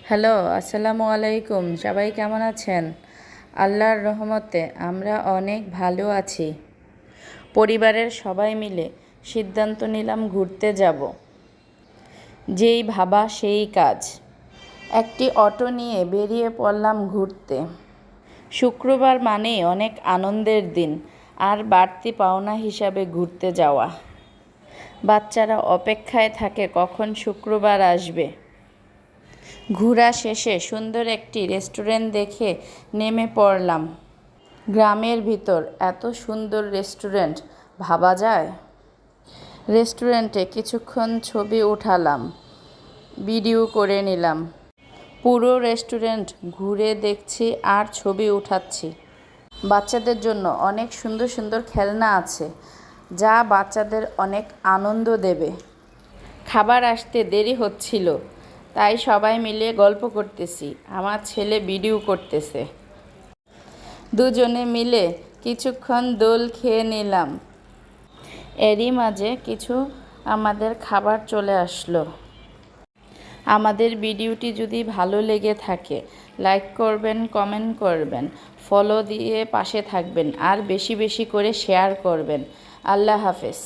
Hello, আসসালামু আলাইকুম। সবাই কেমন আছেন? আল্লাহর রহমতে আমরা অনেক ভালো আছি। পরিবারের সবাই মিলে সিদ্ধান্ত নিলাম ঘুরতে যাব। যেই ভাবা সেই কাজ। একটি অটো নিয়ে বেরিয়ে পড়লাম ঘুরতে। শুক্রবার মানেই অনেক আনন্দের দিন, আর বাড়তি পাওনা হিসাবে ঘুরতে যাওয়া। বাচ্চারা অপেক্ষায় থাকে কখন শুক্রবার আসবে। ঘোরা শেষে সুন্দর একটি রেস্টুরেন্ট দেখে নেমে পড়লাম। গ্রামের ভিতর এত সুন্দর রেস্টুরেন্ট ভাবা যায়? রেস্টুরেন্টে কিছুক্ষণ ছবি উঠালাম, ভিডিও করে নিলাম। পুরো রেস্টুরেন্ট ঘুরে দেখছি আর ছবি উঠাচ্ছি। বাচ্চাদের জন্য অনেক সুন্দর সুন্দর খেলনা আছে, যা বাচ্চাদের অনেক আনন্দ দেবে। খাবার আসতে দেরি হচ্ছিল, তাই সবাই মিলে গল্প করতেছি। আমার ছেলে ভিডিও করতেছে। দুজনে মিলে কিছুক্ষণ দোল খেয়ে নিলাম। এরই মাঝে কিছু আমাদের খাবার চলে আসলো। আমাদের ভিডিওটি যদি ভালো লেগে থাকে, লাইক করবেন, কমেন্ট করবেন, ফলো দিয়ে পাশে থাকবেন আর বেশি বেশি করে শেয়ার করবেন। আল্লাহ হাফেজ।